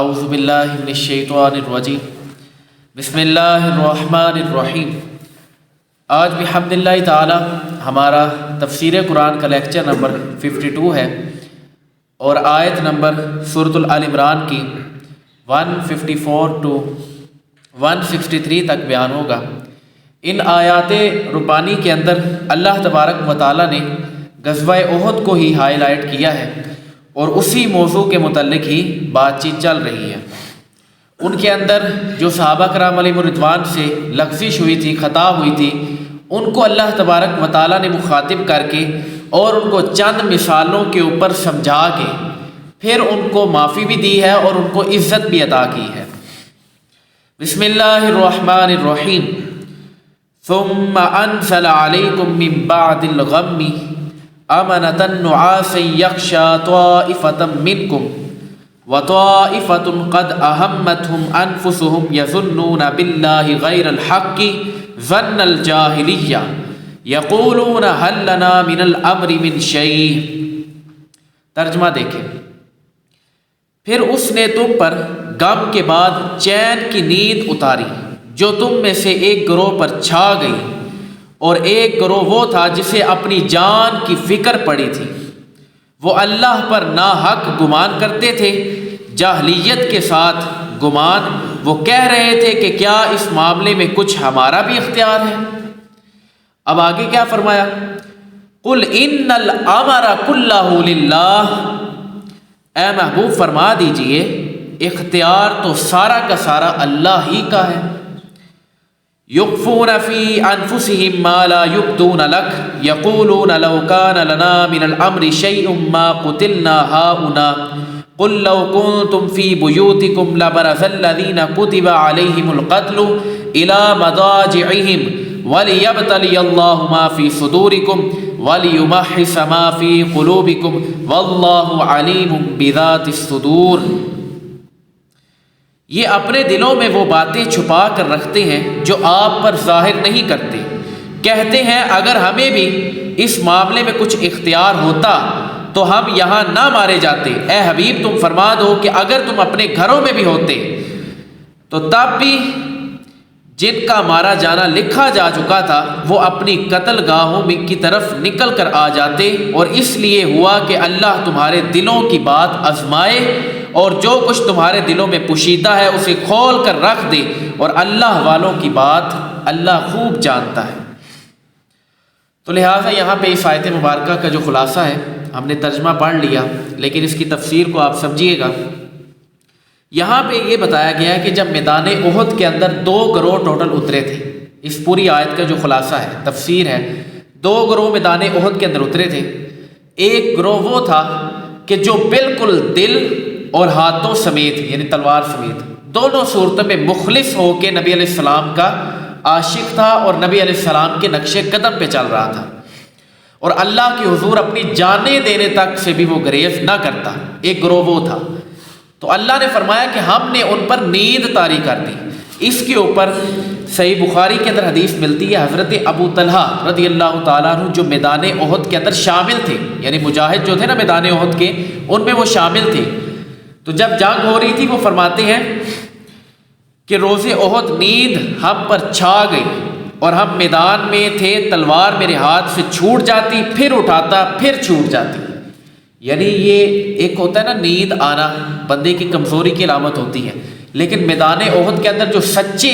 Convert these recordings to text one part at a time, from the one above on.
اعوذ باللہ من الشیطان الرجیم بسم اللہ الرحمن الرحیم۔ آج بحمد اللہ تعالی ہمارا تفسیر قرآن کا لیکچر نمبر 52 ہے اور آیت نمبر سورۃ آل عمران کی 154 to 163 تک بیان ہوگا۔ ان آیات ربانی کے اندر اللہ تبارک و تعالی نے غزوہ احد کو ہی ہائی لائٹ کیا ہے اور اسی موضوع کے متعلق ہی بات چیت چل رہی ہے۔ ان کے اندر جو صحابہ کرام علیہم الرضوان سے لغزش ہوئی تھی، خطا ہوئی تھی، ان کو اللہ تبارک و تعالیٰ نے مخاطب کر کے اور ان کو چند مثالوں کے اوپر سمجھا کے پھر ان کو معافی بھی دی ہے اور ان کو عزت بھی عطا کی ہے۔ بسم اللہ الرحمن الرحیم۔ ثم انزل علیکم من بعد الغم امنة نعاسا یغشی طائفة منکم وطائفة قد اہمتهم انفسهم یظنون باللہ غیر الحق ظن الجاہلیہ یقولون هل لنا من الامر من شیء۔ ترجمہ دیکھیں۔ پھر اس نے تم پر غم کے بعد چین کی نیند اتاری جو تم میں سے ایک گروہ پر چھا گئی، اور ایک گروہ وہ تھا جسے اپنی جان کی فکر پڑی تھی۔ وہ اللہ پر ناحق گمان کرتے تھے، جاہلیت کے ساتھ گمان۔ وہ کہہ رہے تھے کہ کیا اس معاملے میں کچھ ہمارا بھی اختیار ہے۔ اب آگے کیا فرمایا؟ قل ان الامر کلہ للہ۔ اے محبوب فرما دیجئے اختیار تو سارا کا سارا اللہ ہی کا ہے۔ یخفون فی انفسہم ما لا یبدون لک یقولون لو کان لنا من الامر شیء ما قتلنا ہاہنا قل لو کنتم فی بیوتکم لبرز الذین کتب علیہم القتل الی مضاجعہم ولیبتلی اللہ ما فی صدورکم ولیمحص ما فی قلوبکم واللہ علیم بذات الصدور۔ یہ اپنے دلوں میں وہ باتیں چھپا کر رکھتے ہیں جو آپ پر ظاہر نہیں کرتے۔ کہتے ہیں اگر ہمیں بھی اس معاملے میں کچھ اختیار ہوتا تو ہم یہاں نہ مارے جاتے۔ اے حبیب تم فرما دو کہ اگر تم اپنے گھروں میں بھی ہوتے تو تب بھی جن کا مارا جانا لکھا جا چکا تھا وہ اپنی قتل گاہوں کی طرف نکل کر آ جاتے، اور اس لیے ہوا کہ اللہ تمہارے دلوں کی بات آزمائے اور جو کچھ تمہارے دلوں میں پوشیدہ ہے اسے کھول کر رکھ دے، اور اللہ والوں کی بات اللہ خوب جانتا ہے۔ تو لہٰذا یہاں پہ اس آیت مبارکہ کا جو خلاصہ ہے، ہم نے ترجمہ پڑھ لیا لیکن اس کی تفسیر کو آپ سمجھیے گا۔ یہاں پہ یہ بتایا گیا ہے کہ جب میدان احد کے اندر 2 گروہ ٹوٹل اترے تھے، اس پوری آیت کا جو خلاصہ ہے، تفسیر ہے، 2 گروہ میدان احد کے اندر اترے تھے۔ ایک گروہ وہ تھا کہ جو بالکل دل اور ہاتھوں سمیت یعنی تلوار سمیت دونوں صورتوں میں مخلص ہو کے نبی علیہ السلام کا عاشق تھا اور نبی علیہ السلام کے نقش قدم پہ چل رہا تھا، اور اللہ کی حضور اپنی جانیں دینے تک سے بھی وہ گریز نہ کرتا۔ ایک گروہ وہ تھا۔ تو اللہ نے فرمایا کہ ہم نے ان پر نیند طاری کر دی۔ اس کے اوپر صحیح بخاری کے اندر حدیث ملتی ہے، حضرت ابو طلحہ رضی اللہ تعالیٰ عنہ جو میدان احد کے اندر شامل تھے، یعنی مجاہد جو تھے نا میدان احد کے، ان میں وہ شامل تھے۔ تو جب جنگ ہو رہی تھی وہ فرماتے ہیں کہ روز احد نیند ہم پر چھا گئی اور ہم میدان میں تھے، تلوار میرے ہاتھ سے چھوٹ جاتی، پھر اٹھاتا، پھر چھوٹ جاتی۔ یعنی یہ ایک ہوتا ہے نا نیند آنا بندے کی کمزوری کی علامت ہوتی ہے، لیکن میدان احد کے اندر جو سچے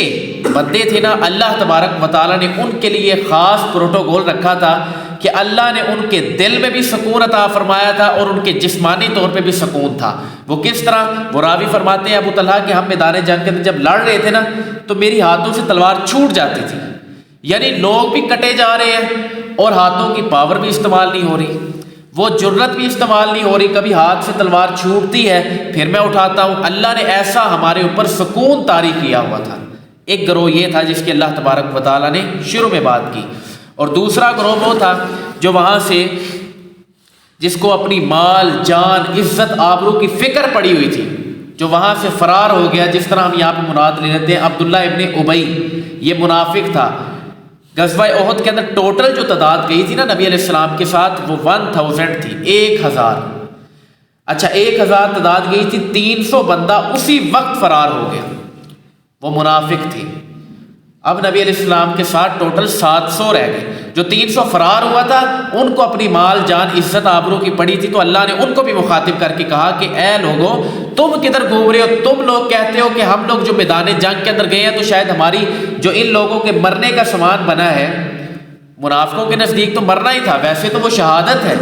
بندے تھے نا، اللہ تبارک و تعالیٰ نے ان کے لیے خاص پروٹوکول رکھا تھا کہ اللہ نے ان کے دل میں بھی سکون عطا فرمایا تھا اور ان کے جسمانی طور پہ بھی سکون تھا۔ وہ کس طرح؟ وہ راوی فرماتے ہیں ابو طلحہ کہ ہم میدان جنگ کے اندر جب لڑ رہے تھے نا تو میری ہاتھوں سے تلوار چھوٹ جاتی تھی، یعنی لوگ بھی کٹے جا رہے ہیں اور ہاتھوں کی پاور بھی استعمال نہیں ہو رہی، وہ جرت بھی استعمال نہیں ہو رہی، کبھی ہاتھ سے تلوار چھوٹتی ہے پھر میں اٹھاتا ہوں۔ اللہ نے ایسا ہمارے اوپر سکون طاری کیا ہوا تھا۔ ایک گروہ یہ تھا جس کی اللہ تبارک و تعالیٰ نے شروع میں بات کی، اور دوسرا گروہ وہ تھا جو وہاں سے جس کو اپنی مال، جان، عزت، آبرو کی فکر پڑی ہوئی تھی، جو وہاں سے فرار ہو گیا۔ جس طرح ہم یہاں پہ مراد لے لیتے ہیں عبداللہ ابن ابی، یہ منافق تھا۔ غزوہ احد کے اندر ٹوٹل جو تعداد گئی تھی نا نبی علیہ السلام کے ساتھ وہ 1000 تھی، 1000۔ اچھا 1000 تعداد گئی تھی، 300 بندہ اسی وقت فرار ہو گیا، وہ منافق تھے۔ اب نبی علیہ السلام کے ساتھ ٹوٹل 700 رہ گئے۔ جو 300 فرار ہوا تھا ان کو اپنی مال جان عزت آبرو کی پڑی تھی، تو اللہ نے ان کو بھی مخاطب کر کے کہا کہ اے لوگوں، تم کدھر گھوم رہے ہو؟ تم لوگ کہتے ہو کہ ہم لوگ جو میدان جنگ کے اندر گئے ہیں تو شاید ہماری جو ان لوگوں کے مرنے کا سامان بنا ہے، منافقوں کے نزدیک تو مرنا ہی تھا، ویسے تو وہ شہادت ہے،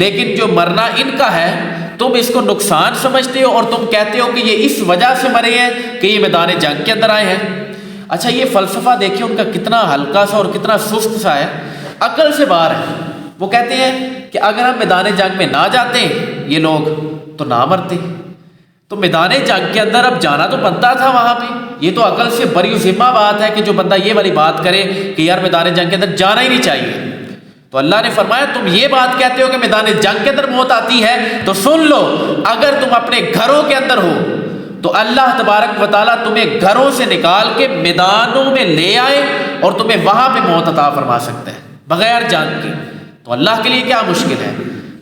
لیکن جو مرنا ان کا ہے تم اس کو نقصان سمجھتے ہو اور تم کہتے ہو کہ یہ اس وجہ سے مرے ہیں کہ یہ میدان جنگ کے اندر آئے ہیں۔ اچھا یہ فلسفہ دیکھیں ان کا کتنا ہلکا سا اور کتنا سست سا ہے، عقل سے باہر ہے۔ وہ کہتے ہیں کہ اگر ہم میدان جنگ میں نہ جاتے یہ لوگ تو نہ مرتے، تو میدان جنگ کے اندر اب جانا تو بنتا تھا وہاں پہ۔ یہ تو عقل سے بری ذمہ بات ہے کہ جو بندہ یہ والی بات کرے کہ یار میدان جنگ کے اندر جانا ہی نہیں چاہیے۔ تو اللہ نے فرمایا تم یہ بات کہتے ہو کہ میدان جنگ کے اندر موت آتی ہے، تو سن لو، اگر تم اپنے گھروں کے اندر ہو تو اللہ تبارک و تعالیٰ تمہیں گھروں سے نکال کے میدانوں میں لے آئے اور تمہیں وہاں پہ موت عطا فرما سکتا ہے بغیر جان کے۔ تو اللہ کے لیے کیا مشکل ہے؟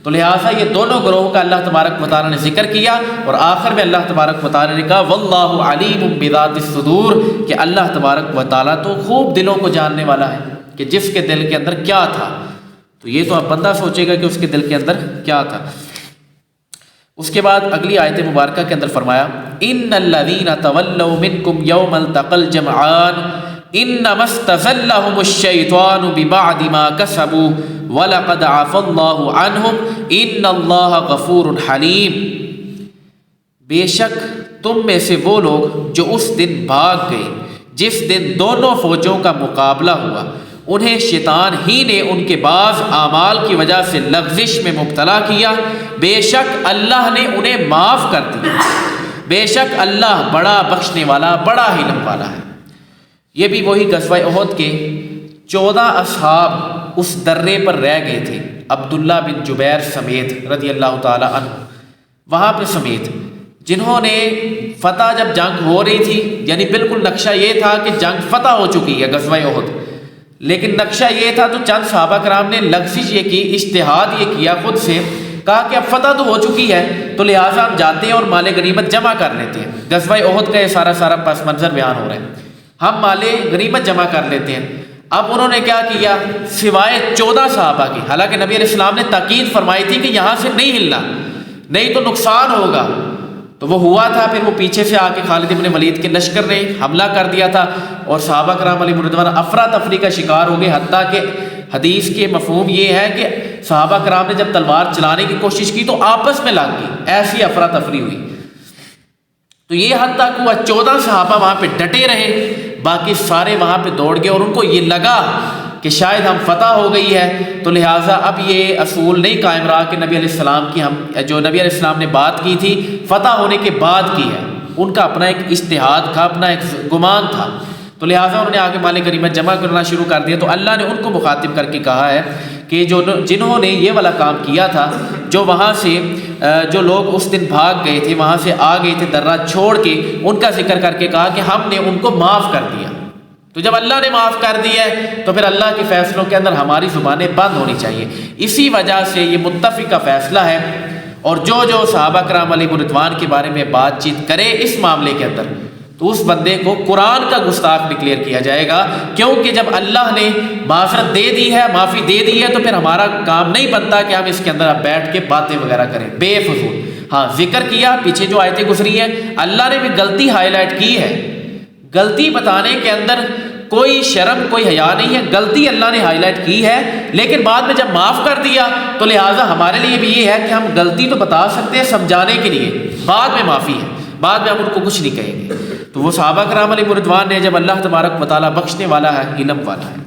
تو لہٰذا یہ دونوں گروہوں کا اللہ تبارک و تعالیٰ نے ذکر کیا، اور آخر میں اللہ تبارک و تعالیٰ نے کہا واللہ علیم بذات الصدور، کہ اللہ تبارک و تعالیٰ تو خوب دلوں کو جاننے والا ہے کہ جس کے دل کے اندر کیا تھا۔ تو یہ تو اب بندہ سوچے گا کہ اس کے دل کے اندر کیا تھا۔ اس کے بعد اگلی آیت مبارکہ کے اندر فرمایا ان الذین تولوا منکم یوم التقى الجمعان انما استزلهم الشیطان ببعد ما کسبوا ولقد عفا اللہ عنہم ان اللہ غفور حلیم۔ بے شک تم میں سے وہ لوگ جو اس دن بھاگ گئے جس دن دونوں فوجوں کا مقابلہ ہوا، انہیں شیطان ہی نے ان کے بعض اعمال کی وجہ سے لغزش میں مبتلا کیا، بے شک اللہ نے انہیں معاف کر دیا، بے شک اللہ بڑا بخشنے والا بڑا حلم والا ہے۔ یہ بھی وہی غزوہ احد کے 14 اصحاب اس درے پر رہ گئے تھے، عبداللہ بن جبیر سمیت رضی اللہ تعالی عنہ، وہاں پہ سمیت، جنہوں نے فتح جب جنگ ہو رہی تھی، یعنی بالکل نقشہ یہ تھا کہ جنگ فتح ہو چکی ہے غزوہ احد، لیکن نقشہ یہ تھا تو چند صحابہ کرام نے لغزش یہ کی، اجتہاد یہ کیا خود سے، کہا کہ اب فتح تو ہو چکی ہے تو لہٰذا ہم جاتے ہیں اور مال غنیمت جمع کر لیتے ہیں۔ غزوہ احد کا یہ سارا پس منظر بیان ہو رہا ہے، ہم مال غنیمت جمع کر لیتے ہیں۔ اب انہوں نے کیا کیا، سوائے 14 صحابہ کے، حالانکہ نبی علیہ السلام نے تاکید فرمائی تھی کہ یہاں سے نہیں ہلنا، نہیں تو نقصان ہوگا، تو وہ ہوا تھا۔ پھر وہ پیچھے سے آ کے خالد بن ولید کے لشکر نے حملہ کر دیا تھا اور صحابہ کرام علیہم رضوان افراتفری کا شکار ہو گئے، حتیٰ کہ حدیث کے مفہوم یہ ہے کہ صحابہ کرام نے جب تلوار چلانے کی کوشش کی تو آپس میں لگ گئی، ایسی افراتفری ہوئی۔ تو یہ حد تک ہوا 14 صحابہ وہاں پہ ڈٹے رہے، باقی سارے وہاں پہ دوڑ گئے، اور ان کو یہ لگا کہ شاید ہم فتح ہو گئی ہے، تو لہٰذا اب یہ اصول نہیں قائم رہا کہ نبی علیہ السلام کی جو نبی علیہ السلام نے بات کی تھی فتح ہونے کے بعد کی ہے، ان کا اپنا ایک اجتہاد تھا، اپنا ایک گمان تھا، تو لہٰذا انہوں نے آگے مال غنیمت جمع کرنا شروع کر دیا۔ تو اللہ نے ان کو مخاطب کر کے کہا ہے کہ جنہوں نے یہ والا کام کیا تھا، جو وہاں سے جو لوگ اس دن بھاگ گئے تھے، وہاں سے آ گئے تھے درہ چھوڑ کے، ان کا ذکر کر کے کہا کہ ہم نے ان کو معاف کر دیا۔ تو جب اللہ نے معاف کر دیا ہے تو پھر اللہ کے فیصلوں کے اندر ہماری زبانیں بند ہونی چاہیے، اسی وجہ سے یہ متفقہ فیصلہ ہے۔ اور جو صحابہ کرام علیہ رضوان کے بارے میں بات چیت کرے اس معاملے کے اندر، تو اس بندے کو قرآن کا گستاخ ڈکلیئر کیا جائے گا، کیونکہ جب اللہ نے معافرت دے دی ہے، معافی دے دی ہے، تو پھر ہمارا کام نہیں بنتا کہ ہم اس کے اندر اب بیٹھ کے باتیں وغیرہ کریں بے فضول۔ ہاں ذکر کیا، پیچھے جو آیتیں گزری ہیں اللہ نے بھی غلطی ہائی لائٹ کی ہے، غلطی بتانے کے اندر کوئی شرم کوئی حیا نہیں ہے، غلطی اللہ نے ہائی لائٹ کی ہے، لیکن بعد میں جب معاف کر دیا تو لہٰذا ہمارے لیے بھی یہ ہے کہ ہم غلطی تو بتا سکتے ہیں سمجھانے کے لیے، بعد میں معافی ہے، بعد میں ہم ان کو کچھ نہیں کہیں گے۔ تو وہ صحابہ کرام علیہ رضوان نے جب اللہ تبارک و تعالیٰ بخشنے والا ہے، علم والا ہے،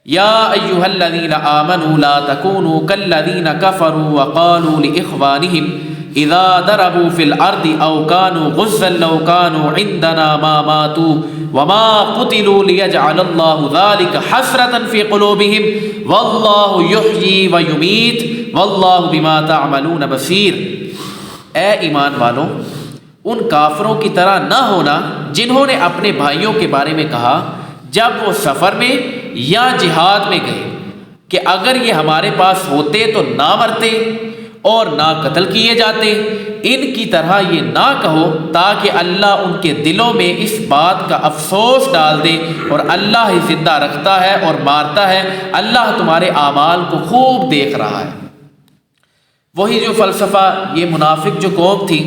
یا ایھا الذین آمنوا لا تکونوا کالذین کفروا وقالوا لاخوانہم اذا ضربوا فی الارض او كانوا غزا لو كانوا عندنا ما ماتوا وما قتلوا لیجعل اللہ ذلک حسرۃ فی قلوبہم واللہ یحیی ویمیت واللہ بما تعملون بصیر۔ اے ایمان والوں، ان کافروں کی طرح نہ ہونا جنہوں نے اپنے بھائیوں کے بارے میں کہا جب وہ سفر میں یا جہاد میں گئے کہ اگر یہ ہمارے پاس ہوتے تو نہ مرتے، اور نہ قتل کیے جاتے۔ ان کی طرح یہ نہ کہو تاکہ اللہ ان کے دلوں میں اس بات کا افسوس ڈال دے، اور اللہ ہی زندہ رکھتا ہے اور مارتا ہے، اللہ تمہارے اعمال کو خوب دیکھ رہا ہے۔ وہی جو فلسفہ یہ منافق جو قوم تھی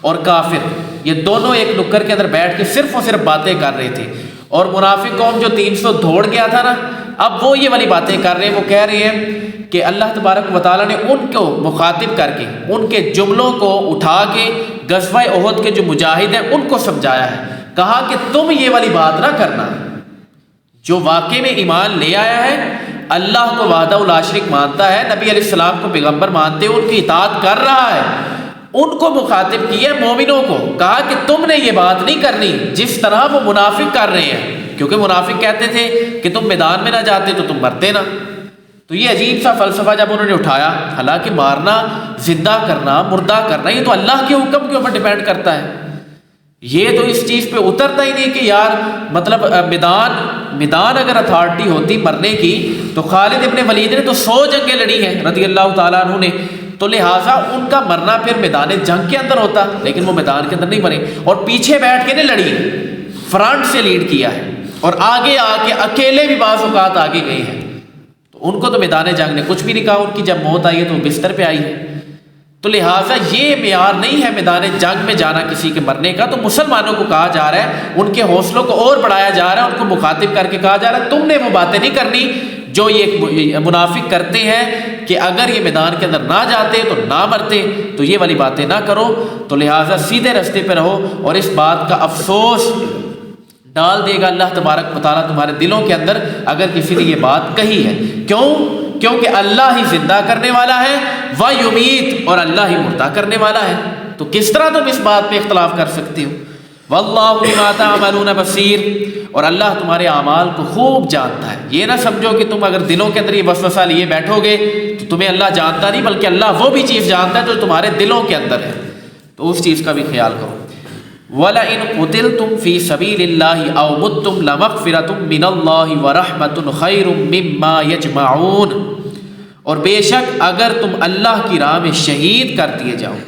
اور کافر، یہ دونوں ایک نکر کے اندر بیٹھ کے صرف اور صرف باتیں کر رہے تھے، اور منافق قوم جو 300 دوڑ گیا تھا نا، اب وہ یہ والی باتیں کر رہے ہیں۔ وہ کہہ رہے ہیں کہ اللہ تبارک و تعالیٰ نے ان کو مخاطب کر کے ان کے جملوں کو اٹھا کے غزوہ احد کے جو مجاہد ہیں ان کو سمجھایا ہے، کہا کہ تم یہ والی بات نہ کرنا، جو واقعے میں ایمان لے آیا ہے، اللہ کو وحدہ لا شریک مانتا ہے، نبی علیہ السلام کو پیغمبر مانتے ہیں، ان کی اطاعت کر رہا ہے، ان کو مخاطب کیا مومنوں کو، کہا کہ تم نے یہ بات نہیں کرنی جس طرح وہ منافق کر رہے ہیں، کیونکہ منافق کہتے تھے کہ تم میدان میں نہ جاتے تو تم مرتے نا۔ تو یہ عجیب سا فلسفہ جب انہوں نے اٹھایا، حالانکہ مارنا، زندہ کرنا، مردہ کرنا یہ تو اللہ کے حکم کے اوپر ڈیپینڈ کرتا ہے، یہ تو اس چیز پہ اترتا ہی نہیں کہ یار مطلب میدان اگر اتھارٹی ہوتی مرنے کی تو خالد ابن ولید نے تو 100 جنگیں لڑی ہیں رضی اللہ تعالیٰ عنہ نے، تو لہٰذا ان کا مرنا پھر میدان جنگ کے اندر ہوتا، لیکن وہ میدان کے اندر نہیں مرے، اور پیچھے بیٹھ کے نہیں لڑی، فرنٹ سے لیڈ کیا ہے، اور آگے آ کے اکیلے بھی بعض اوقات آگے گئے ہیں، تو ان کو تو میدان جنگ نے کچھ بھی نہیں کہا، ان کی جب موت آئی ہے تو وہ بستر پہ آئی ہے۔ تو لہٰذا یہ معیار نہیں ہے میدان جنگ میں جانا کسی کے مرنے کا، تو مسلمانوں کو کہا جا رہا ہے، ان کے حوصلوں کو اور بڑھایا جا رہا ہے، ان کو مخاطب کر کے کہا جا رہا ہے تم نے وہ باتیں نہیں کرنی جو یہ منافق کرتے ہیں کہ اگر یہ میدان کے اندر نہ جاتے تو نہ مرتے، تو یہ والی باتیں نہ کرو، تو لہٰذا سیدھے راستے پہ رہو، اور اس بات کا افسوس ڈال دے گا اللہ تبارک و تعالیٰ تمہارے دلوں کے اندر اگر کسی نے یہ بات کہی ہے۔ کیونکہ اللہ ہی زندہ کرنے والا ہے، وَيُمِيتُ، اور اللہ ہی مردہ کرنے والا ہے، تو کس طرح تم اس بات پہ اختلاف کر سکتے ہو؟ وَاللَّهُ بِمَا تَعْمَلُونَ بَصِيرٌ، اور اللہ تمہارے اعمال کو خوب جانتا ہے۔ یہ نہ سمجھو کہ تم اگر دلوں کے اندر یہ وسوسہ لیے بیٹھو گے تو تمہیں اللہ جانتا نہیں، بلکہ اللہ وہ بھی چیز جانتا ہے جو تمہارے دلوں کے اندر ہے، تو اس چیز کا بھی خیال کرو۔ وَلَئِن قُتِلْتُمْ فِي سَبِيلِ اللَّهِ أَوْ مُتُّمْ لَمَغْفِرَةٌ مِّنَ اللَّهِ وَرَحْمَةٌ خَيْرٌ مِّمَّا يَجْمَعُونَ، اور بے شک اگر تم اللہ کی راہ میں شہید کر دیے جاؤ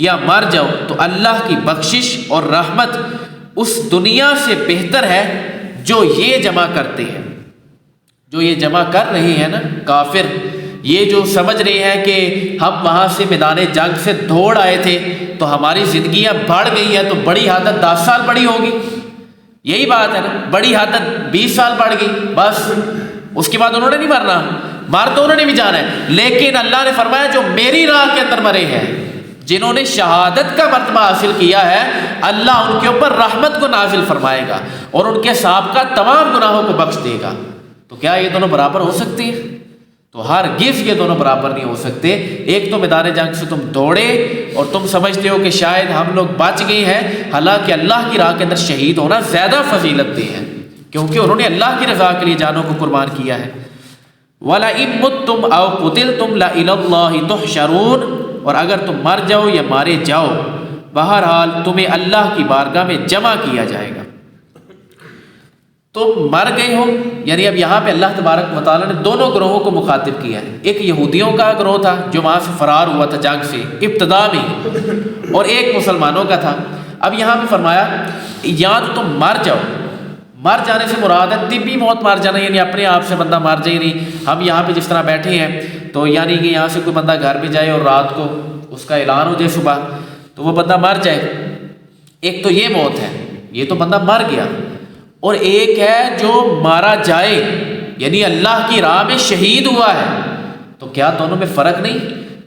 یا مر جاؤ تو اللہ کی بخشش اور رحمت اس دنیا سے بہتر ہے جو یہ جمع کرتے ہیں، جو یہ جمع کر رہے ہیں نا کافر، یہ جو سمجھ رہے ہیں کہ ہم وہاں سے میدان جنگ سے دوڑ آئے تھے تو ہماری زندگیاں بڑھ گئی ہیں، تو بڑی حدت 10 سال بڑی ہوگی، یہی بات ہے نا، بڑی حدت 20 سال بڑھ گئی، بس اس کے بعد انہوں نے نہیں مرنا، مر تو انہوں نے بھی جانا ہے، لیکن اللہ نے فرمایا جو میری راہ کے اندر مرے ہیں، جنہوں نے شہادت کا مرتبہ حاصل کیا ہے، اللہ ان کے اوپر رحمت کو نازل فرمائے گا اور ان کے سابقہ تمام گناہوں کو بخش دے گا۔ تو کیا یہ دونوں برابر ہو سکتے ہیں؟ تو ہرگز یہ دونوں برابر نہیں ہو سکتے۔ ایک تو میدان جنگ سے تم دوڑے اور تم سمجھتے ہو کہ شاید ہم لوگ بچ گئے ہیں، حالانکہ اللہ کی راہ کے اندر شہید ہونا زیادہ فضیلت دہ ہے، کیونکہ انہوں نے اللہ کی رضا کے لیے جانوں کو قربان کیا ہے۔ وَلَئِن مُتُّمْ أَوْ قُتِلْتُمْ لَإِلَى اللَّهِ تُحْشَرُونَ، اور اگر تم مر جاؤ یا مارے جاؤ، بہرحال تمہیں اللہ کی بارگاہ میں جمع کیا جائے گا۔ تم مر گئے ہو، یعنی اب یہاں پہ اللہ تبارک و تعالیٰ نے دونوں گروہوں کو مخاطب کیا ہے، ایک یہودیوں کا گروہ تھا جو وہاں سے فرار ہوا تھا جنگ سے ابتدا میں، اور ایک مسلمانوں کا تھا۔ اب یہاں پہ فرمایا یا تو تم مر جاؤ، مر جانے سے مراد ہے طبی موت مر جانا، یعنی اپنے آپ سے بندہ مر جائے نہیں۔ ہم یہاں پہ جس طرح بیٹھے ہیں تو یعنی کہ یہاں سے کوئی بندہ گھر پہ جائے اور رات کو اس کا اعلان ہو جائے صبح تو وہ بندہ مر جائے، ایک تو یہ موت ہے، یہ تو بندہ مر گیا، اور ایک ہے جو مارا جائے یعنی اللہ کی راہ میں شہید ہوا ہے۔ تو کیا دونوں میں فرق نہیں؟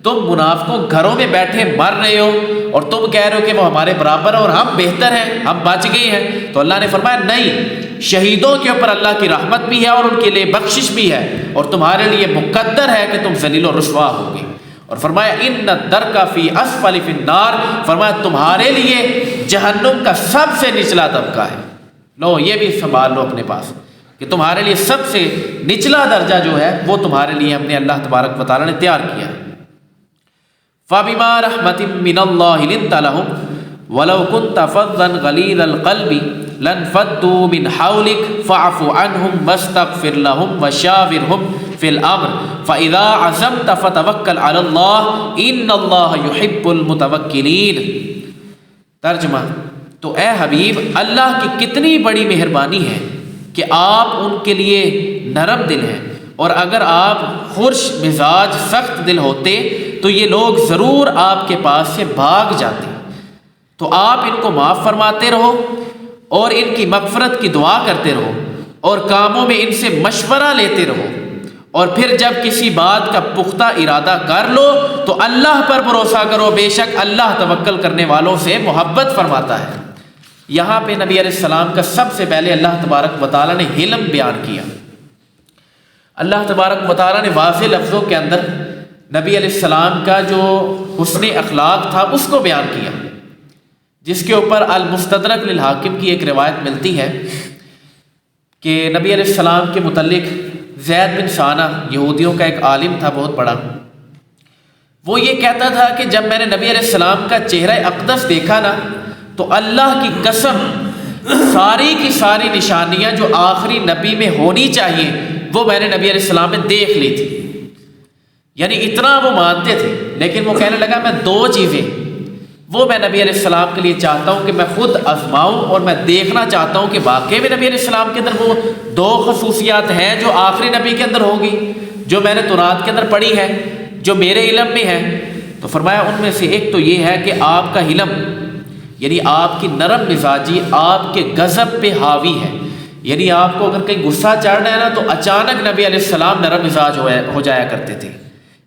تم منافقوں گھروں میں بیٹھے مر رہے ہو اور تم کہہ رہے ہو کہ وہ ہمارے برابر ہے اور ہم بہتر ہیں، ہم بچ گئے ہیں، تو اللہ نے فرمایا نہیں، شہیدوں کے اوپر اللہ کی رحمت بھی ہے اور ان کے لیے بخشش بھی ہے، اور تمہارے لیے مقدر ہے کہ تم ذلیل و رسوا ہوگے۔ اور فرمایا ان الدرک فی اسفل فی النار، فرمایا تمہارے لیے جہنم کا سب سے نچلا طبقہ ہے۔ لو یہ بھی سنبھال لو اپنے پاس کہ تمہارے لیے سب سے نچلا درجہ جو ہے وہ تمہارے لیے ہم نے اللہ تبارک و تعالیٰ نے تیار کیا ہے۔ فَبِمَا رَحْمَةٍ مِّنَ اللَّهِ لِنتَ لَهُمْ وَلَوْ كُنْتَ فَظًّا غَلِيظَ الْقَلْبِ لَانفَضُّوا مِنْ حَوْلِكَ فَاعْفُ عَنْهُمْ وَاسْتَغْفِرْ لَهُمْ وَشَاوِرْهُمْ فی الامر فاذا عزمت فتوکل علی اللہ ان اللہ یحب المتوکلین۔ ترجمہ: تو اے حبیب، اللہ کی کتنی بڑی مہربانی ہے کہ آپ ان کے لیے نرم دل ہیں، اور اگر آپ خرش مزاج سخت دل ہوتے تو یہ لوگ ضرور آپ کے پاس سے بھاگ جاتے۔ تو آپ ان کو معاف فرماتے رہو اور ان کی مغفرت کی دعا کرتے رہو اور کاموں میں ان سے مشورہ لیتے رہو، اور پھر جب کسی بات کا پختہ ارادہ کر لو تو اللہ پر بھروسہ کرو، بے شک اللہ توکل کرنے والوں سے محبت فرماتا ہے۔ یہاں پہ نبی علیہ السلام کا سب سے پہلے اللہ تبارک و تعالیٰ نے حلم بیان کیا۔ اللہ تبارک و تعالیٰ نے واضح لفظوں کے اندر نبی علیہ السلام کا جو حسن اخلاق تھا اس کو بیان کیا، جس کے اوپر المستدرک للحاکم کی ایک روایت ملتی ہے کہ نبی علیہ السلام کے متعلق زید بن ثانہ یہودیوں کا ایک عالم تھا بہت بڑا، وہ یہ کہتا تھا کہ جب میں نے نبی علیہ السلام کا چہرہ اقدس دیکھا نا تو اللہ کی قسم ساری کی ساری نشانیاں جو آخری نبی میں ہونی چاہیے وہ میں نے نبی علیہ السلام میں دیکھ لی تھی۔ یعنی اتنا وہ مانتے تھے، لیکن وہ کہنے لگا میں دو چیزیں وہ میں نبی علیہ السلام کے لیے چاہتا ہوں کہ میں خود آزماؤں، اور میں دیکھنا چاہتا ہوں کہ واقعی میں نبی علیہ السلام کے اندر وہ دو خصوصیات ہیں جو آخری نبی کے اندر ہوگی، جو میں نے تورات کے اندر پڑھی ہے، جو میرے علم میں ہے۔ تو فرمایا ان میں سے ایک تو یہ ہے کہ آپ کا علم، یعنی آپ کی نرم مزاجی آپ کے غضب پہ حاوی ہے، یعنی آپ کو اگر کہیں غصہ چڑھنا ہے نا تو اچانک نبی علیہ السلام نرم مزاج ہو جایا کرتے تھے۔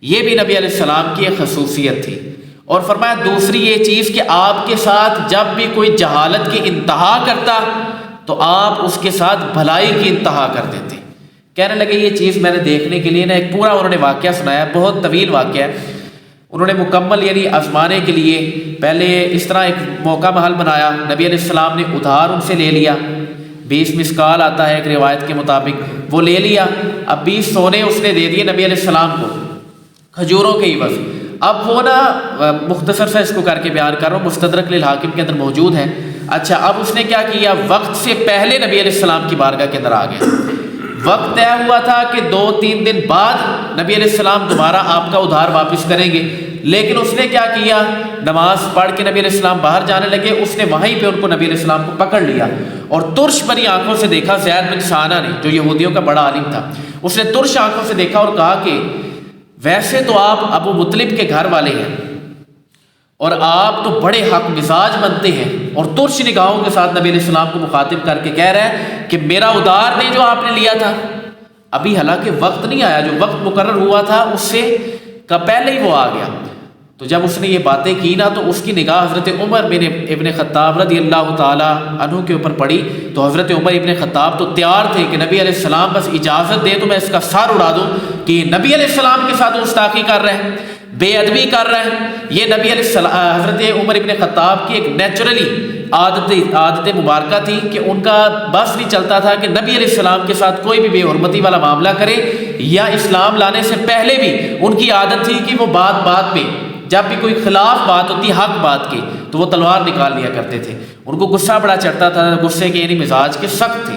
یہ بھی نبی علیہ السلام کی ایک خصوصیت تھی۔ اور فرمایا دوسری یہ چیز کہ آپ کے ساتھ جب بھی کوئی جہالت کی انتہا کرتا تو آپ اس کے ساتھ بھلائی کی انتہا کر دیتے۔ کہنے لگے یہ چیز میں نے دیکھنے کے لیے نا ایک پورا انہوں نے واقعہ سنایا، بہت طویل واقعہ ہے، انہوں نے مکمل یعنی آزمانے کے لیے پہلے اس طرح ایک موقع محل بنایا، نبی علیہ السلام نے ادھار ان سے لے لیا، 20 مسکال آتا ہے ایک روایت کے مطابق، وہ لے لیا، اب 20 سونے اس نے دے دیے نبی علیہ السلام کو کھجوروں کے عوض۔ اب وہ نا مختصر سا اس کو کر کے بیان کر رہا ہوں، مستدرک للحاکم کے اندر موجود ہے۔ اچھا، اب اس نے کیا کیا، وقت سے پہلے نبی علیہ السلام کی بارگاہ کے اندر آ گیا۔ وقت طے ہوا تھا کہ 2-3 دن بعد نبی علیہ السلام دوبارہ آپ کا ادھار واپس کریں گے، لیکن اس نے کیا کیا، نماز پڑھ کے نبی علیہ السلام باہر جانے لگے، اس نے وہیں پہ ان کو نبی علیہ السلام کو پکڑ لیا اور ترش بھری آنکھوں سے دیکھا زید بن ثانہ نے، جو یہودیوں کا بڑا عالم تھا، اس نے ترش آنکھوں سے دیکھا اور کہا کہ ویسے تو آپ ابو مطلب کے گھر والے ہیں اور آپ تو بڑے حق مزاج بنتے ہیں، اور ترش نگاہوں کے ساتھ نبی علیہ السلام کو مخاطب کر کے کہہ رہا ہے کہ میرا ادھار نہیں جو آپ نے لیا تھا، ابھی حالانکہ وقت نہیں آیا، جو وقت مقرر ہوا تھا اس سے کا پہلے ہی وہ آ گیا۔ تو جب اس نے یہ باتیں کی نا تو اس کی نگاہ حضرت عمر بن ابن خطاب رضی اللہ تعالیٰ عنہ کے اوپر پڑی، تو حضرت عمر ابن خطاب تو تیار تھے کہ نبی علیہ السلام بس اجازت دے تو میں اس کا سر اڑا دوں کہ نبی علیہ السلام کے ساتھ گستاخی کر رہے ہیں، بے ادبی کر رہے ہیں۔ یہ نبی علیہ السلام حضرت عمر ابن خطاب کی ایک نیچرلی عادت مبارکہ تھی کہ ان کا بس نہیں چلتا تھا کہ نبی علیہ السلام کے ساتھ کوئی بھی بے حرمتی والا معاملہ کرے، یا اسلام لانے سے پہلے بھی ان کی عادت تھی کہ وہ بات بات پہ جب بھی کوئی خلاف بات ہوتی حق بات کی تو وہ تلوار نکال لیا کرتے تھے، ان کو غصہ بڑا چڑھتا تھا، غصے کے یعنی مزاج کے سخت تھے۔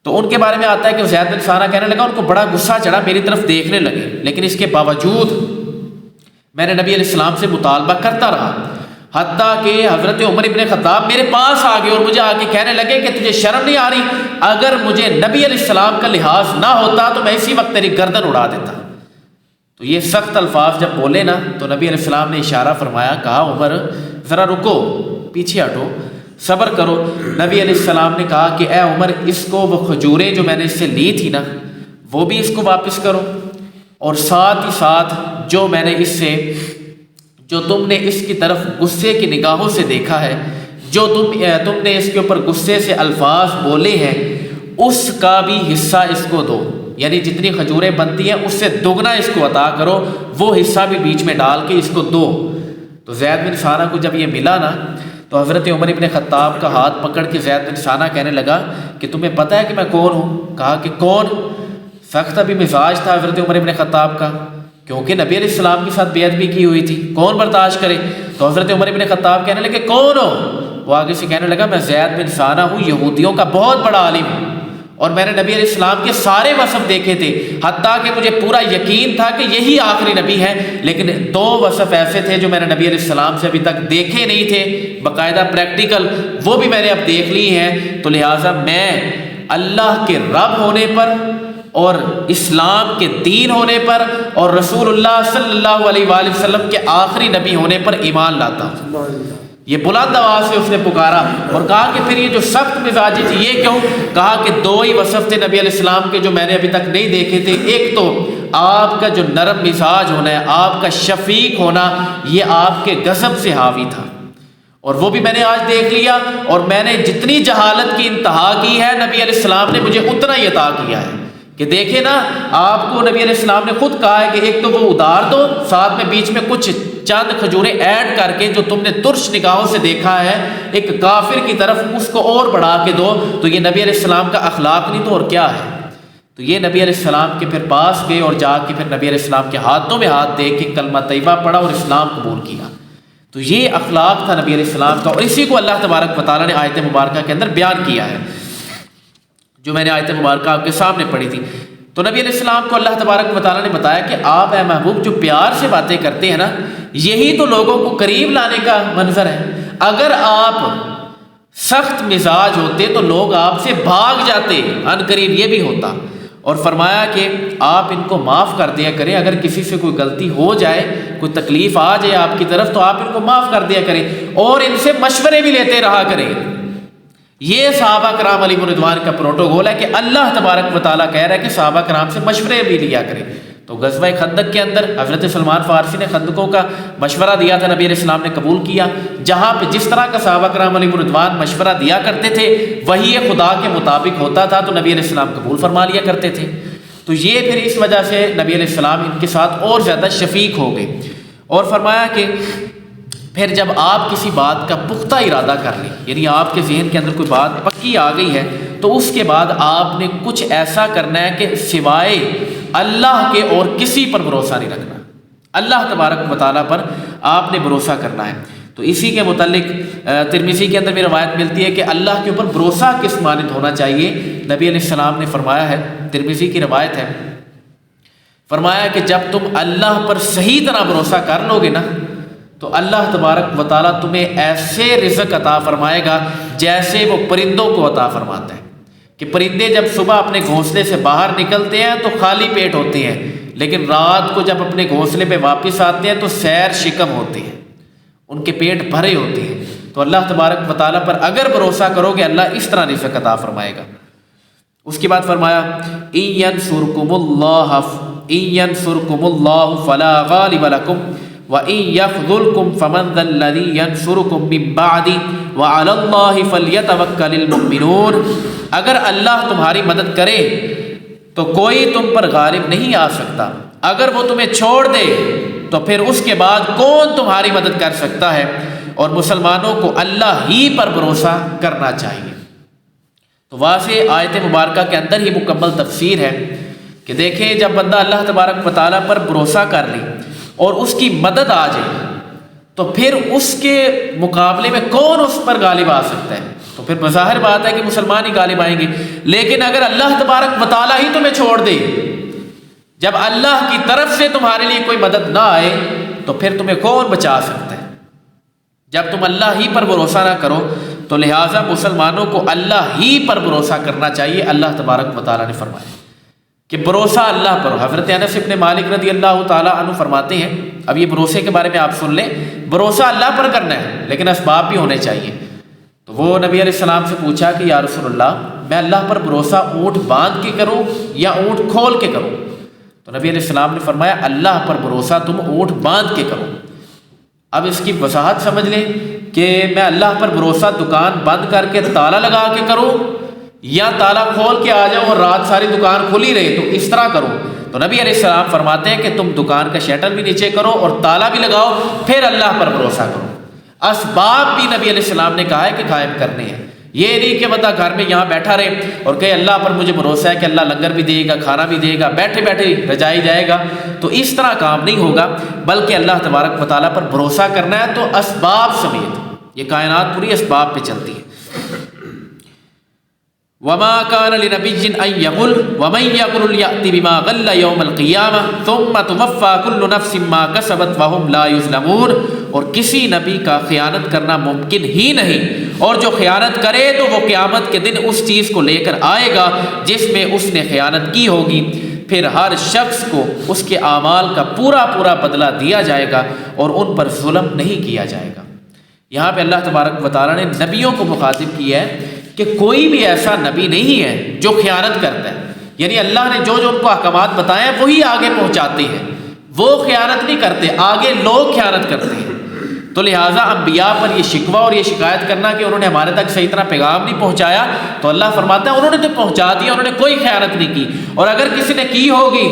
تو ان کے بارے میں آتا ہے کہ زید بن ثانہ کہنے لگا ان کو بڑا غصہ چڑھا، میری طرف دیکھنے لگے، لیکن اس کے باوجود میں نے نبی علیہ السلام سے مطالبہ کرتا رہا، حتیٰ کہ حضرت عمر ابن خطاب میرے پاس آ گئے اور مجھے آ کے کہنے لگے کہ تجھے شرم نہیں آ رہی، اگر مجھے نبی علیہ السلام کا لحاظ نہ ہوتا تو میں اسی وقت تیری گردن اڑا دیتا۔ تو یہ سخت الفاظ جب بولے نا تو نبی علیہ السلام نے اشارہ فرمایا، کہا عمر ذرا رکو، پیچھے ہٹو، صبر کرو۔ نبی علیہ السلام نے کہا کہ اے عمر، اس کو وہ کھجوریں جو میں نے اس سے لی تھی نا وہ بھی اس کو واپس کرو، اور ساتھ ہی ساتھ جو میں نے اس سے جو تم نے اس کی طرف غصے کی نگاہوں سے دیکھا ہے، جو تم نے اس کے اوپر غصے سے الفاظ بولے ہیں، اس کا بھی حصہ اس کو دو، یعنی جتنی کھجوریں بنتی ہیں اس سے دگنا اس کو عطا کرو، وہ حصہ بھی بیچ میں ڈال کے اس کو دو۔ تو زید بن ثانہ کو جب یہ ملا نا تو حضرت عمر ابن خطاب کا ہاتھ پکڑ کے زید بن ثانہ کہنے لگا کہ تمہیں پتہ ہے کہ میں کون ہوں؟ کہا کہ کون؟ سخت ابھی مزاج تھا حضرت عمر ابن خطاب کا، کیونکہ نبی علیہ السلام کے ساتھ بے ادبی کی ہوئی تھی، کون برداشت کرے؟ تو حضرت عمر ابن خطاب کہنے لگے کون ہو؟ وہ آگے سے کہنے لگا میں زید بن ثانہ ہوں، یہودیوں کا بہت بڑا عالم ہوں، اور میں نے نبی علیہ السلام کے سارے وصف دیکھے تھے، حتیٰ کہ مجھے پورا یقین تھا کہ یہی آخری نبی ہے، لیکن 2 وصف ایسے تھے جو میں نے نبی علیہ السلام سے ابھی تک دیکھے نہیں تھے باقاعدہ پریکٹیکل، وہ بھی میں نے اب دیکھ لی ہیں۔ تو لہٰذا میں اللہ کے رب ہونے پر اور اسلام کے دین ہونے پر اور رسول اللہ صلی اللہ علیہ وآلہ وسلم کے آخری نبی ہونے پر ایمان لاتا ہوں۔ یہ بلند آواز سے اس نے پکارا اور کہا کہ پھر یہ جو سخت مزاجی تھی یہ کیوں؟ کہا کہ 2 ہی وصف تھے نبی علیہ السلام کے جو میں نے ابھی تک نہیں دیکھے تھے۔ ایک تو آپ کا جو نرم مزاج ہونا ہے، آپ کا شفیق ہونا، یہ آپ کے غضب سے حاوی تھا، اور وہ بھی میں نے آج دیکھ لیا، اور میں نے جتنی جہالت کی انتہا کی ہے نبی علیہ السلام نے مجھے اتنا ہی عطا کیا ہے کہ دیکھیں نا، آپ کو نبی علیہ السلام نے خود کہا ہے کہ ایک تو وہ ادار دو، ساتھ میں بیچ میں کچھ چند کھجوریں ایڈ کر کے جو تم نے ترش نگاہوں سے دیکھا ہے ایک کافر کی طرف، اس کو اور بڑھا کے دو۔ تو یہ نبی علیہ السلام کا اخلاق نہیں تو اور کیا ہے؟ تو یہ نبی علیہ السلام کے پھر پاس گئے اور جا کے پھر نبی علیہ السلام کے ہاتھوں میں ہاتھ دے کے کلمہ طیبہ پڑھا اور اسلام قبول کیا۔ تو یہ اخلاق تھا نبی علیہ السلام کا، اور اسی کو اللہ تبارک و تعالیٰ نے آیت مبارکہ کے اندر بیان کیا ہے جو میں نے آیت مبارکہ آپ کے سامنے پڑھی تھی۔ تو نبی علیہ السلام کو اللہ تبارک و تعالیٰ نے بتایا کہ آپ اے محبوب جو پیار سے باتیں کرتے ہیں نا، یہی تو لوگوں کو قریب لانے کا منظر ہے۔ اگر آپ سخت مزاج ہوتے تو لوگ آپ سے بھاگ جاتے، ان قریب یہ بھی ہوتا۔ اور فرمایا کہ آپ ان کو معاف کر دیا کریں، اگر کسی سے کوئی غلطی ہو جائے، کوئی تکلیف آ جائے آپ کی طرف، تو آپ ان کو معاف کر دیا کریں اور ان سے مشورے بھی لیتے رہا کریں۔ یہ صحابہ کرام علیہ رضوان کا پروٹوکول ہے کہ اللہ تبارک و تعالیٰ کہہ رہا ہے کہ صحابہ کرام سے مشورے بھی لیا کریں۔ تو غزوہ خندق کے اندر حضرت سلمان فارسی نے خندقوں کا مشورہ دیا تھا، نبی علیہ السلام نے قبول کیا۔ جہاں پہ جس طرح کا صحابہ کرام علیہ رضوان مشورہ دیا کرتے تھے وہی خدا کے مطابق ہوتا تھا، تو نبی علیہ السلام قبول فرما لیا کرتے تھے۔ تو یہ پھر اس وجہ سے نبی علیہ السلام ان کے ساتھ اور زیادہ شفیق ہو گئے، اور فرمایا کہ پھر جب آپ کسی بات کا پختہ ارادہ کر لیں، یعنی آپ کے ذہن کے اندر کوئی بات پکی آ گئی ہے، تو اس کے بعد آپ نے کچھ ایسا کرنا ہے کہ سوائے اللہ کے اور کسی پر بھروسہ نہیں رکھنا، اللہ تبارک و تعالیٰ پر آپ نے بھروسہ کرنا ہے۔ تو اسی کے متعلق ترمذی کے اندر بھی روایت ملتی ہے کہ اللہ کے اوپر بھروسہ کس مانند ہونا چاہیے۔ نبی علیہ السلام نے فرمایا ہے، ترمذی کی روایت ہے، فرمایا کہ جب تم اللہ پر صحیح طرح بھروسہ کر لو گے نا، تو اللہ تبارک و تعالیٰ تمہیں ایسے رزق عطا فرمائے گا جیسے وہ پرندوں کو عطا فرماتا ہے، کہ پرندے جب صبح اپنے گھونسلے سے باہر نکلتے ہیں تو خالی پیٹ ہوتے ہیں، لیکن رات کو جب اپنے گھونسلے پہ واپس آتے ہیں تو سیر شکم ہوتے ہیں، ان کے پیٹ بھرے ہوتے ہیں۔ تو اللہ تبارک و تعالیٰ پر اگر بھروسہ کرو گے اللہ اس طرح رزق عطا فرمائے گا۔ اس کے بعد فرمایا إِن يَنْصُرْكُمُ اللَّهُ فَلَا غَالِبَ لَكُمْ وَإِن يَخْذُلْكُمْ فَمَنْ ذَا الَّذِي يَنْصُرُكُمْ مِنْ بَعْدِهِ وَعَلَى اللَّهِ فَلْيَتَوَكَّلِ الْمُؤْمِنُونَ۔ اگر اللہ تمہاری مدد کرے تو کوئی تم پر غالب نہیں آ سکتا، اگر وہ تمہیں چھوڑ دے تو پھر اس کے بعد کون تمہاری مدد کر سکتا ہے؟ اور مسلمانوں کو اللہ ہی پر بھروسہ کرنا چاہیے۔ تو واضح آیت مبارکہ کے اندر ہی مکمل تفسیر ہے کہ دیکھیں جب بندہ اللہ تبارک و تعالیٰ پر بھروسہ کر لے اور اس کی مدد آ جائے تو پھر اس کے مقابلے میں کون اس پر غالب آ سکتا ہے؟ تو پھر بظاہر بات ہے کہ مسلمان ہی غالب آئیں گے۔ لیکن اگر اللہ تبارک و تعالیٰ ہی تمہیں چھوڑ دے، جب اللہ کی طرف سے تمہارے لیے کوئی مدد نہ آئے تو پھر تمہیں کون بچا سکتا ہے؟ جب تم اللہ ہی پر بھروسہ نہ کرو تو لہٰذا مسلمانوں کو اللہ ہی پر بھروسہ کرنا چاہیے۔ اللہ تبارک و تعالیٰ نے فرمایا کہ بھروسہ اللہ پر۔ حضرت انس ابن مالک رضی اللہ تعالیٰ عنہ فرماتے ہیں، اب یہ بھروسے کے بارے میں آپ سن لیں، بھروسہ اللہ پر کرنا ہے لیکن اسباب بھی ہونے چاہیے۔ تو وہ نبی علیہ السلام سے پوچھا کہ یا رسول اللہ، میں اللہ پر بھروسہ اونٹ باندھ کے کروں یا اونٹ کھول کے کروں؟ تو نبی علیہ السلام نے فرمایا اللہ پر بھروسہ تم اونٹ باندھ کے کرو۔ اب اس کی وضاحت سمجھ لیں کہ میں اللہ پر بھروسہ دکان بند کر کے تالا لگا کے کروں یا تالا کھول کے آ جاؤں اور رات ساری دکان کھلی رہے، تو اس طرح کروں۔ تو نبی علیہ السلام فرماتے ہیں کہ تم دکان کا شٹر بھی نیچے کرو اور تالا بھی لگاؤ، پھر اللہ پر بھروسہ کرو۔ اسباب بھی نبی علیہ السلام نے کہا ہے کہ قائم کرنے ہیں، یہ نہیں کہ بندہ گھر میں یہاں بیٹھا رہے اور کہ اللہ پر مجھے بھروسہ ہے کہ اللہ لنگر بھی دے گا، کھانا بھی دے گا، بیٹھے بیٹھے رجائی جائے گا، تو اس طرح کام نہیں ہوگا، بلکہ اللہ تبارک و تعالیٰ پر بھروسہ کرنا ہے تو اسباب سمیت۔ یہ کائنات پوری اسباب پہ چلتی ہے۔ وما كان لنبي ان يغل ومن يغل يأت بما غل يوم القيامة ثم توفى كل نفس ما كسبت وهم لا يظلمون، اور کسی نبی کا خیانت کرنا ممکن ہی نہیں، اور جو خیانت کرے تو وہ قیامت کے دن اس چیز کو لے کر آئے گا جس میں اس نے خیانت کی ہوگی، پھر ہر شخص کو اس کے اعمال کا پورا پورا بدلہ دیا جائے گا اور ان پر ظلم نہیں کیا جائے گا۔ یہاں پہ اللہ تبارک و تعالیٰ نے نبیوں کو مخاطب کیا ہے کہ کوئی بھی ایسا نبی نہیں ہے جو خیانت کرتا ہے، یعنی اللہ نے جو ان کو احکامات بتائے ہیں وہی آگے پہنچاتے ہیں، وہ خیانت نہیں کرتے، آگے لوگ خیانت کرتے ہیں۔ تو لہٰذا انبیاء پر یہ شکوہ اور یہ شکایت کرنا کہ انہوں نے ہمارے تک صحیح طرح پیغام نہیں پہنچایا، تو اللہ فرماتا ہے انہوں نے تو پہنچا دیا، انہوں نے کوئی خیانت نہیں کی، اور اگر کسی نے کی ہوگی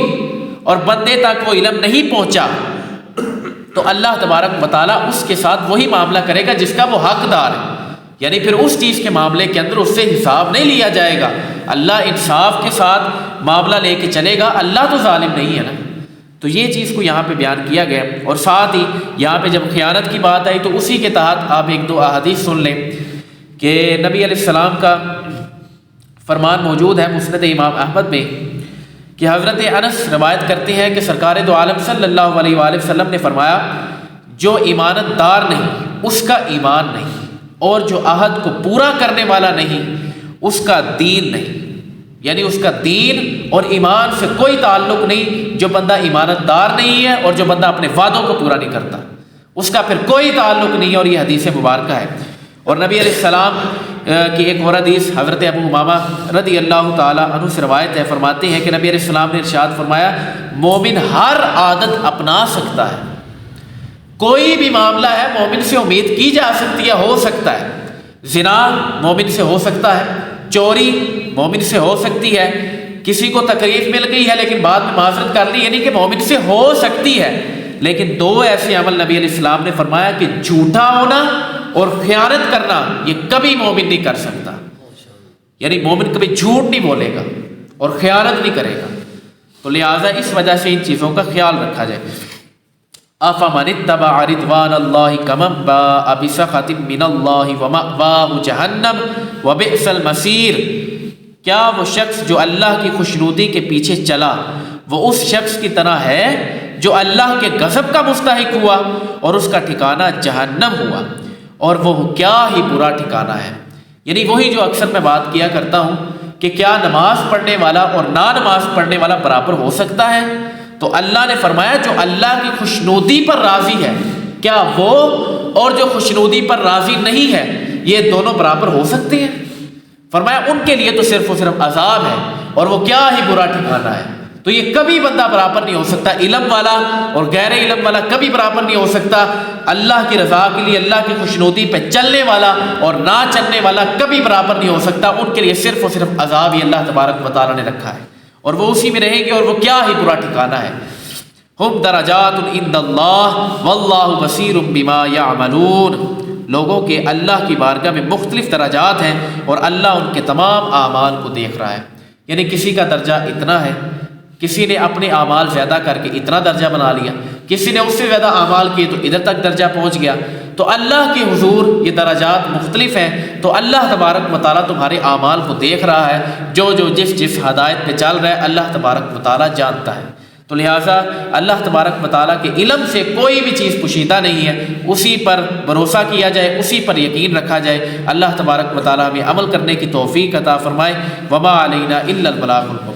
اور بندے تک وہ علم نہیں پہنچا تو اللہ تبارک و تعالیٰ اس کے ساتھ وہی معاملہ کرے گا جس کا وہ حقدار ہے، یعنی پھر اس چیز کے معاملے کے اندر اس سے حساب نہیں لیا جائے گا، اللہ انصاف کے ساتھ معاملہ لے کے چلے گا، اللہ تو ظالم نہیں ہے نا۔ تو یہ چیز کو یہاں پہ بیان کیا گیا، اور ساتھ ہی یہاں پہ جب خیانت کی بات آئی تو اسی کے تحت آپ ایک دو احادیث سن لیں کہ نبی علیہ السلام کا فرمان موجود ہے مسند امام احمد میں کہ حضرت انس روایت کرتے ہیں کہ سرکار دو عالم صلی اللہ علیہ وآلہ وسلم نے فرمایا، جو ایمانت دار نہیں اس کا ایمان نہیں، اور جو عہد کو پورا کرنے والا نہیں اس کا دین نہیں، یعنی اس کا دین اور ایمان سے کوئی تعلق نہیں، جو بندہ ایمانت دار نہیں ہے اور جو بندہ اپنے وعدوں کو پورا نہیں کرتا اس کا پھر کوئی تعلق نہیں ہے، اور یہ حدیث مبارکہ ہے۔ اور نبی علیہ السلام کی ایک اور حدیث حضرت ابو امامہ رضی اللہ تعالیٰ عنہ سے روایت ہے، فرماتے ہیں کہ نبی علیہ السلام نے ارشاد فرمایا، مومن ہر عادت اپنا سکتا ہے، کوئی بھی معاملہ ہے مومن سے امید کی جا سکتی ہے، ہو سکتا ہے، زنا مومن سے ہو سکتا ہے، چوری مومن سے ہو سکتی ہے، کسی کو تکلیف مل گئی ہے لیکن بعد میں معذرت کر لی، یعنی کہ مومن سے ہو سکتی ہے، لیکن دو ایسے عمل نبی علیہ السلام نے فرمایا کہ جھوٹا ہونا اور خیانت کرنا یہ کبھی مومن نہیں کر سکتا، یعنی مومن کبھی جھوٹ نہیں بولے گا اور خیانت نہیں کرے گا، تو لہٰذا اس وجہ سے ان چیزوں کا خیال رکھا جائے۔ افمن اتبع رضوان اللہ کمن باء بسخط من اللہ ومأواہ جہنم وبئس المصیر، کیا وہ شخص جو اللہ کی خوشنودی کے پیچھے چلا وہ اس شخص کی طرح ہے جو اللہ کے غضب کا مستحق ہوا اور اس کا ٹھکانہ جہنم ہوا، اور وہ کیا ہی برا ٹھکانہ ہے۔ یعنی وہی جو اکثر میں بات کیا کرتا ہوں کہ کیا نماز پڑھنے والا اور نہ نماز پڑھنے والا برابر ہو سکتا ہے؟ تو اللہ نے فرمایا جو اللہ کی خوشنودی پر راضی ہے، کیا وہ اور جو خوشنودی پر راضی نہیں ہے یہ دونوں برابر ہو سکتے ہیں؟ فرمایا ان کے لیے تو صرف و صرف عذاب ہے، اور وہ کیا ہی برا ٹھکانہ ہے۔ تو یہ کبھی بندہ برابر نہیں ہو سکتا، علم والا اور غیر علم والا کبھی برابر نہیں ہو سکتا، اللہ کی رضا کے لیے اللہ کی خوشنودی پہ چلنے والا اور نہ چلنے والا کبھی برابر نہیں ہو سکتا، ان کے لیے صرف و صرف عذاب ہی اللہ تبارک و تعالیٰ نے رکھا ہے، اور وہ اسی میں رہیں گے، اور وہ کیا ہی برا ٹھکانہ ہے۔ ہم درجات عند اللہ واللہ بصیر بما یعملون، لوگوں کے اللہ کی بارگاہ میں مختلف درجات ہیں اور اللہ ان کے تمام اعمال کو دیکھ رہا ہے۔ یعنی کسی کا درجہ اتنا ہے، کسی نے اپنے اعمال زیادہ کر کے اتنا درجہ بنا لیا، کسی نے اس سے زیادہ اعمال کیے تو ادھر تک درجہ پہنچ گیا، تو اللہ کے حضور یہ درجات مختلف ہیں، تو اللہ تبارک و تعالیٰ تمہارے اعمال کو دیکھ رہا ہے، جو جس ہدایت پہ چل رہا ہے اللہ تبارک و تعالیٰ جانتا ہے۔ تو لہٰذا اللہ تبارک و تعالیٰ کے علم سے کوئی بھی چیز پوشیدہ نہیں ہے، اسی پر بھروسہ کیا جائے، اسی پر یقین رکھا جائے۔ اللہ تبارک و تعالیٰ ہمیں عمل کرنے کی توفیق عطا فرمائے۔ وما علینا الا البلاغ المبین۔